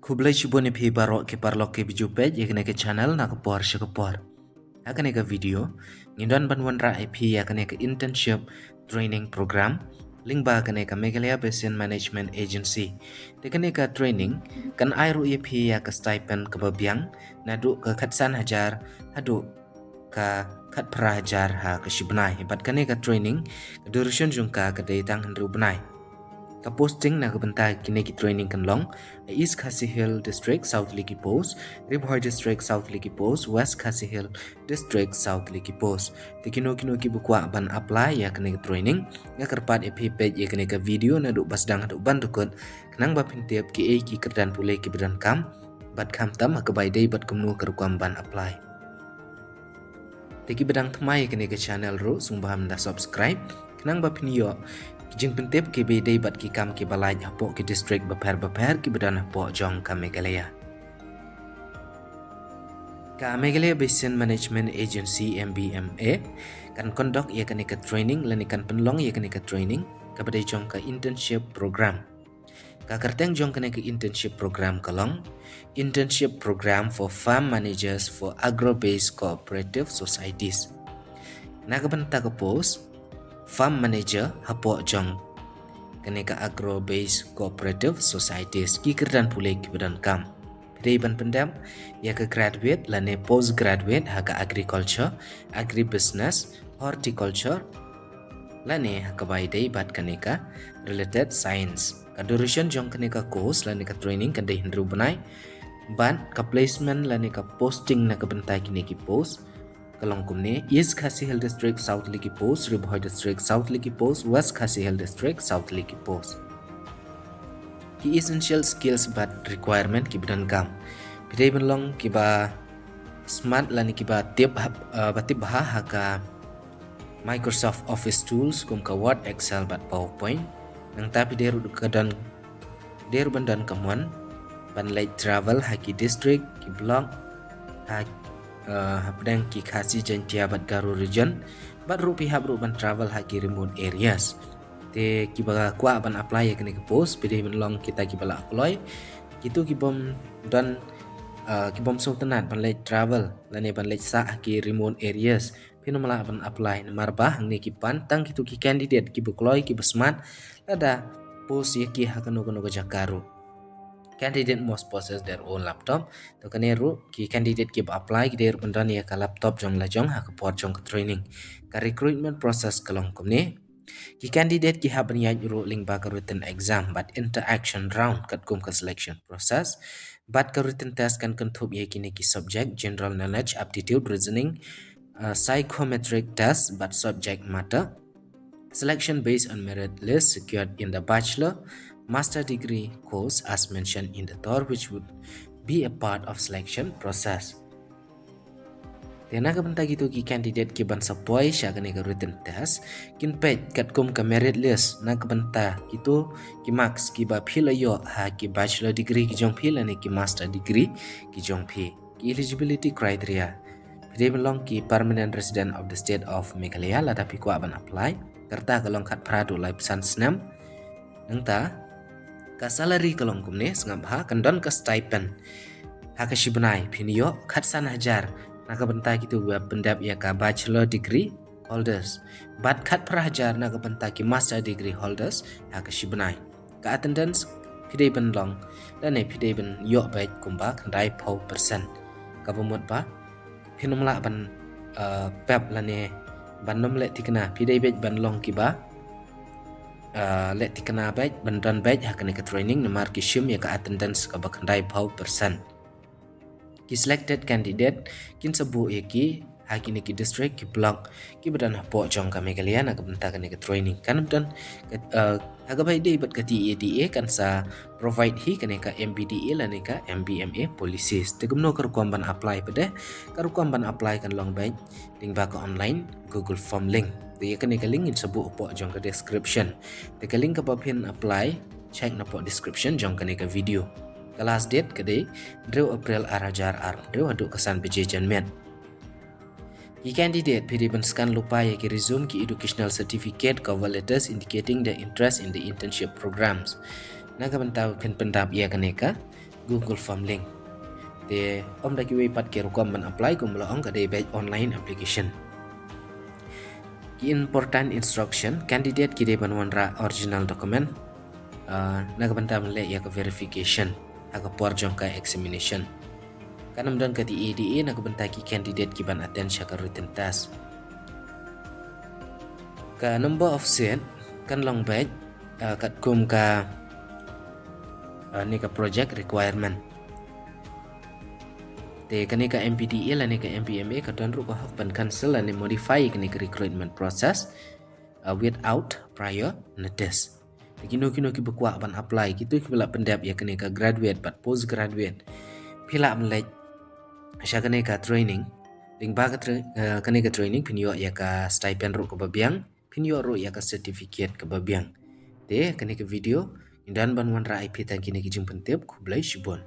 Kublai chibone phi barok ke parlok ke bijupet yakne ke channel na kapor shakapor. Hakane ka video ngindon banwan ra IP yakne ka internship training program link ba kane ka Meghalaya Basin Management Agency. Tekane ka training kan airu IP ya ka stipend ka babyang nadu ka khatsan hajar hadu ka khat pra hajar ha ka shibnai. Bat kane ka training duration jungka ka datang hendru benai. Ka posting na kabanta kine ki training kan long East Khasi Hill District South Liki Post, Ribhoi District South Liki Post, West Khasi Hill District South Liki Post. Tikino kino ki bukwa ban apply ya kene ki training ya kerpat epi page ya kene ka video na duk basdang duk ban dukut kenang ba pintiap ki ki kerdan pulai ki bedan kam bat kam tam ka bai dei bat kumnu kerkwam ban apply. Tiki bedang temai kene ke channel ru sumbaham da subscribe kenang ba pinyo Jing pentip ki bedai bat ki kam ki balai apok ki district beper ki bedan apok jong ka Meghalaya. Ka Meghalaya Basin Management Agency MBMA kan conduct ia kan ka training lan ikan penlong ia kan ka training ka bedai jong ka internship program. Ka kerteng jong kan ka internship program kalong internship program for farm managers for agro-based cooperative societies. Nakabanta ka post farm manager hapo jong kaneka agro based cooperative societies ki kerdan pulai ki bedan kam pidai ban pendam ya ke graduate lane post graduate ha ka agriculture agribusiness horticulture lane ha ka bai dai bat kaneka related science ka duration jong kaneka course lane ka training kan dai hendru banai ban ka placement lane ka posting na ka bentai kini ki post Kalong kumne East Khasi Hill District South Liki Post, Ribhoi District South Liki Post, West Khasi Hill District South Liki Post. Ki essential skills but requirement ki bedan kam. Pidai benlong ki ba smart lani ki ba tip batip ha ka Microsoft Office tools kum ka Word, Excel but PowerPoint. Nang tapi deru kadan deru bandan kamuan ban late travel haki district ki blog ha pedang ki khasi jantia bat garu region bat rupi habru ban travel haki remote areas te ki baga kwa ban apply ya kene ke post pidih benlong kita ki bala apply kitu ki bom dan ki bom so tenat ban late travel lane ban late sa haki remote areas pino mala ban apply nomor bah ni ki pantang kitu ki candidate ki bukloi ki besmat lada post ya ki hakano kono jakaru candidate must possess their own laptop to kaneru ki candidate ki apply ki der bendan ya ka laptop jong la jong ha ka pot jong ka training ka recruitment process kalong kumne ki candidate ki haban ya ru link ba ka written exam but interaction round kat kum ka selection process but ka written test kan thup ye ki subject general knowledge aptitude reasoning psychometric test but subject matter selection based on merit list secured in the bachelor master degree course as mentioned in the tour which would be a part of selection process. Tena ka banta gitu ki candidate ki ban sapoi sya kane ka written test kin pet kat kum ka merit list na ka banta gitu ki marks ki ba phil ayo ha ki bachelor degree ki jong phil ane ki master degree ki jong phi ki eligibility criteria pide belong ki permanent resident of the state of Meghalaya la tapi ko ban apply karta kalong khat pradu lai pesan snam nangta ka salary kalong kumne sengap ha kandon ka stipend ha ka shibnai phinyo khatsan hajar na ka banta kitu pendap ya ka bachelor degree holders bat khat pra hajar na ka banta ki master degree holders ha ka shibnai ka attendance phidei ben long dan ne phidei ben yo bai kumba khandai 4% ka bomot ba phinumla ban pep lane bannom le tikna phidei bet ban long ki ba let tikana baik bandan baik hakane ka training namar ki shim ya ka attendance ka bakandai 4% ki selected candidate kin sabu ya ki hakine ki district ki block ki badan hapo jong ka Meghalaya na ka banta kane ka training kan dan haga bai dei bat ka TADA kan sa provide hi kane ka MBDA la ne ka MBMA policies te gumno kar kwam ban apply pede kar kwam ban apply kan long baik link ba ka online Google form link ya kane ka link in sabu po jong ka description te ka link ka papin apply check na po description jong kane ka video ka last date kade 2 April arajar drew adu kesan bejejan met ki candidate pidi scan lupa ya ki resume ki educational certificate cover letters indicating the interest in the internship programs na ka bantau pen pendap ya kaneka Google Form link. Te om da ki we pat ke rukom man apply kum la ong ka de batch online application. Ki important instruction candidate ki de ban wanra original document naga bantam le ya ka verification aga por jong ka examination. Kanam dan ka di ADA naga bantaki candidate ki ban attend shaka written test. Ka number of seat kan long batch kat kum ka ni ka project requirement. Te kani ka MPDA la ni ka MPMA ka don ru ka ban cancel la ni modify kani ka recruitment process without prior notice. Kino ki bakwa ban apply gitu ki bala pendap ya kani ka graduate but post graduate pila amlek sya kani ka training ling ba ka kani ka training pinyo ya ka stipend ru ka babiang pinyo ru ya ka certificate ka babiang. Te kani ka video indan ban wan ra IP tan kini ki jing pentep ku blai shibon.